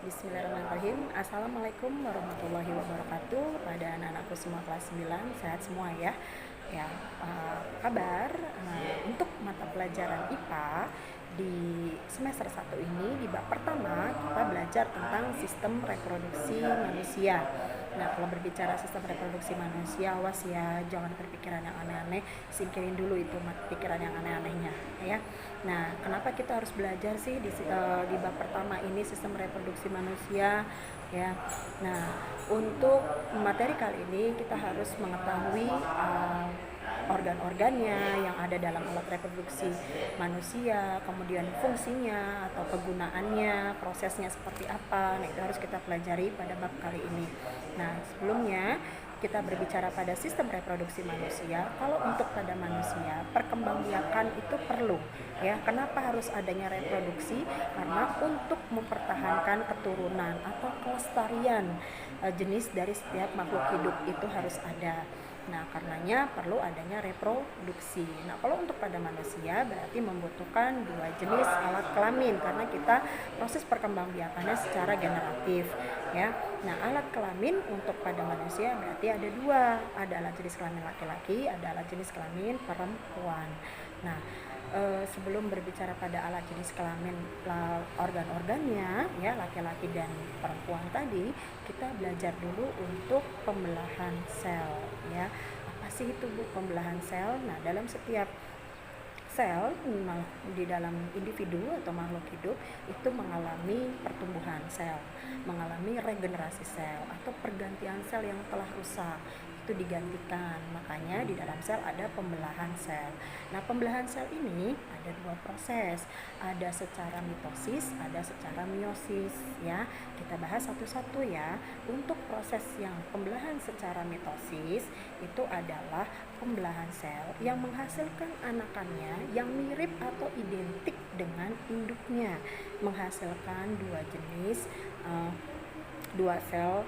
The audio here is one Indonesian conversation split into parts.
Bismillahirrahmanirrahim. Assalamualaikum warahmatullahi wabarakatuh. Pada anak-anakku semua kelas 9, sehat semua ya. Ya, kabar untuk mata pelajaran IPA di semester 1 ini di bab pertama kita belajar tentang sistem reproduksi manusia. Nah, kalau berbicara sistem reproduksi manusia, awas ya, jangan berpikiran yang aneh-aneh, singkirin dulu itu pikiran yang aneh-anehnya ya. Nah, kenapa kita harus belajar sih di bab pertama ini sistem reproduksi manusia ya. Nah, untuk materi kali ini kita harus mengetahui organ-organnya yang ada dalam alat reproduksi manusia, kemudian fungsinya atau kegunaannya, prosesnya seperti apa. Nah, itu harus kita pelajari pada bab kali ini. Nah, sebelumnya kita berbicara pada sistem reproduksi manusia. Kalau untuk pada manusia, perkembangbiakan itu perlu ya. Kenapa harus adanya reproduksi? Karena untuk mempertahankan keturunan atau kelestarian jenis dari setiap makhluk hidup itu harus ada. Nah, karenanya perlu adanya reproduksi. Nah, kalau untuk pada manusia berarti membutuhkan dua jenis alat kelamin karena kita proses perkembangbiakannya secara generatif ya. Nah, alat kelamin untuk pada manusia berarti ada dua, ada alat jenis kelamin laki-laki, ada alat jenis kelamin perempuan. Nah, sebelum berbicara pada alat jenis kelamin organ-organnya ya, laki-laki dan perempuan tadi, kita belajar dulu untuk pembelahan sel ya. Apa sih itu Bu pembelahan sel? Nah, dalam setiap sel di dalam individu atau makhluk hidup itu mengalami pertumbuhan sel, mengalami regenerasi sel atau pergantian sel yang telah rusak itu digantikan. Makanya di dalam sel ada pembelahan sel. Nah, pembelahan sel ini ada dua proses, ada secara mitosis, ada secara meiosis ya. Kita bahas satu-satu ya. Untuk proses yang pembelahan secara mitosis itu adalah pembelahan sel yang menghasilkan anakannya yang mirip atau identik dengan induknya, menghasilkan dua sel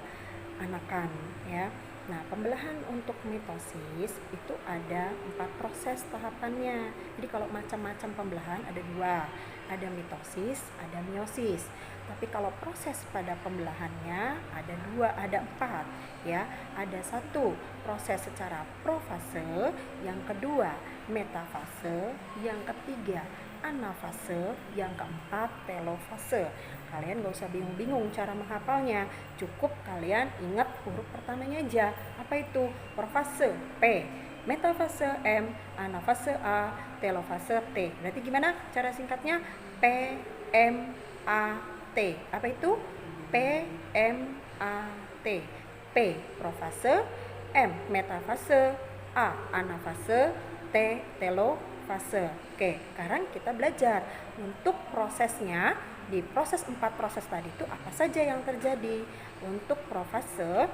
anakan ya. Nah, pembelahan untuk mitosis itu ada 4 proses tahapannya. Jadi kalau macam-macam pembelahan ada dua, ada mitosis, ada meiosis. Tapi kalau proses pada pembelahannya ada 4 ya. Ada 1 proses secara profase, yang kedua metafase, yang ketiga anafase, yang keempat telofase. Kalian gak usah bingung-bingung cara menghafalnya, cukup kalian ingat huruf pertamanya aja. Apa itu? Profase P, metafase M, anafase A, telofase T. Berarti gimana cara singkatnya? P, M, A, T. Apa itu? P, M, A, T. P profase, M metafase, A anafase, T telofase. Oke, sekarang kita belajar untuk prosesnya. Di proses 4 proses tadi itu apa saja yang terjadi? Untuk profase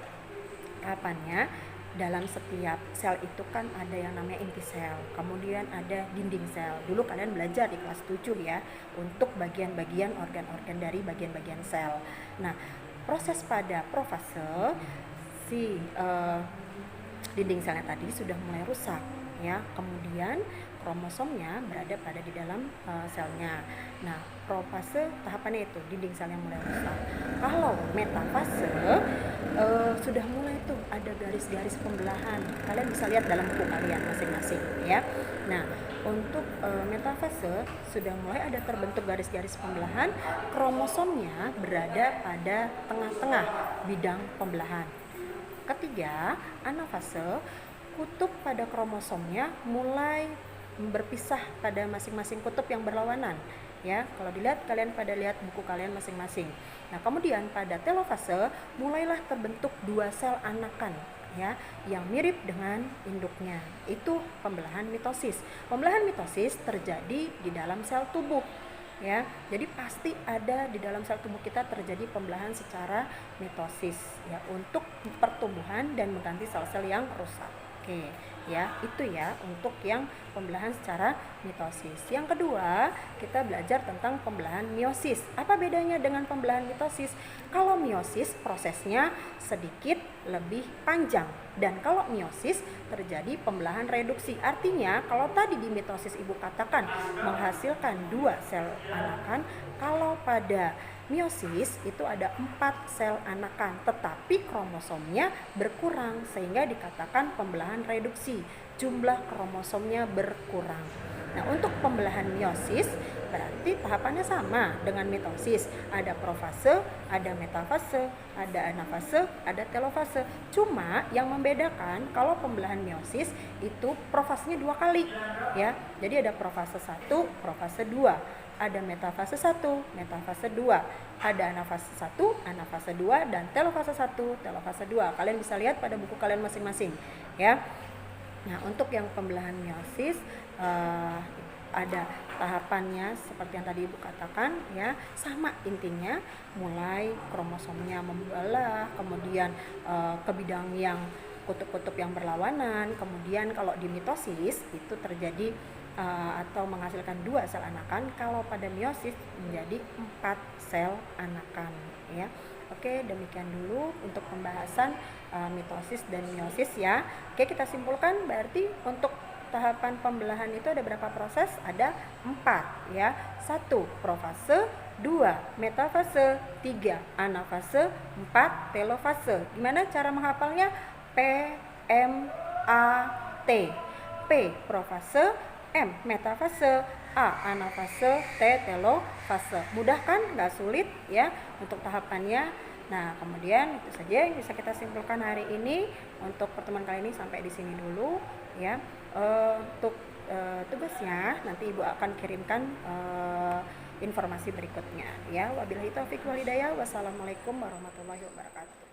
tahapannya, dalam setiap sel itu kan ada yang namanya inti sel, kemudian ada dinding sel. Dulu kalian belajar di kelas 7 ya, untuk bagian-bagian organ-organ dari bagian-bagian sel. Nah, proses pada profase si dinding selnya tadi sudah mulai rusak ya, kemudian kromosomnya berada pada di dalam selnya. Nah, profase tahapannya itu dinding sel yang mulai rusak. Kalau metafase sudah mulai tuh ada garis-garis pembelahan. Kalian bisa lihat dalam buku kalian masing-masing ya. Nah, untuk metafase sudah mulai ada terbentuk garis-garis pembelahan, kromosomnya berada pada tengah-tengah bidang pembelahan. Ketiga, anafase, kutub pada kromosomnya mulai berpisah pada masing-masing kutub yang berlawanan ya. Kalau dilihat, kalian pada lihat buku kalian masing-masing. Nah, kemudian pada telofase mulailah terbentuk 2 sel anakan ya, yang mirip dengan induknya. Itu pembelahan mitosis. Pembelahan mitosis terjadi di dalam sel tubuh ya. Jadi pasti ada di dalam sel tubuh kita terjadi pembelahan secara mitosis ya, untuk pertumbuhan dan mengganti sel-sel yang rusak. Oke, ya, itu ya untuk yang pembelahan secara mitosis. Yang kedua, kita belajar tentang pembelahan meiosis. Apa bedanya dengan pembelahan mitosis? Kalau meiosis prosesnya sedikit lebih panjang, dan kalau meiosis terjadi pembelahan reduksi. Artinya, kalau tadi di mitosis Ibu katakan menghasilkan 2 sel anakan, kalau pada Meiosis itu ada 4 sel anakan, tetapi kromosomnya berkurang sehingga dikatakan pembelahan reduksi. Jumlah kromosomnya berkurang. Nah, untuk pembelahan meiosis berarti tahapannya sama dengan mitosis. Ada profase, ada metafase, ada anafase, ada telofase. Cuma yang membedakan kalau pembelahan meiosis itu profasenya 2 kali ya. Jadi ada profase 1, profase 2. Ada metafase 1, metafase 2. Ada anafase 1, anafase 2 dan telofase 1, telofase 2. Kalian bisa lihat pada buku kalian masing-masing ya. Nah, untuk yang pembelahan meiosis ada tahapannya seperti yang tadi Ibu katakan ya, sama intinya, mulai kromosomnya membelah, kemudian ke bidang yang kutub-kutub yang berlawanan, kemudian kalau di mitosis itu terjadi atau menghasilkan 2 sel anakan, kalau pada meiosis menjadi 4 sel anakan ya. Oke, demikian dulu untuk pembahasan mitosis dan meiosis ya. Oke, kita simpulkan berarti untuk tahapan pembelahan itu ada berapa proses? Ada 4 ya. 1 profase, 2 metafase, 3 anafase, 4 telofase. Gimana cara menghafalnya? P M A T. P profase, M metafase, A anafase, T telofase. Mudah kan? Nggak sulit ya untuk tahapannya. Nah, kemudian itu saja yang bisa kita simpulkan hari ini. Untuk pertemuan kali ini sampai di sini dulu ya. Untuk tugasnya nanti Ibu akan kirimkan informasi berikutnya ya. Wabillahi taufiq wal hidayah. Wassalamualaikum warahmatullahi wabarakatuh.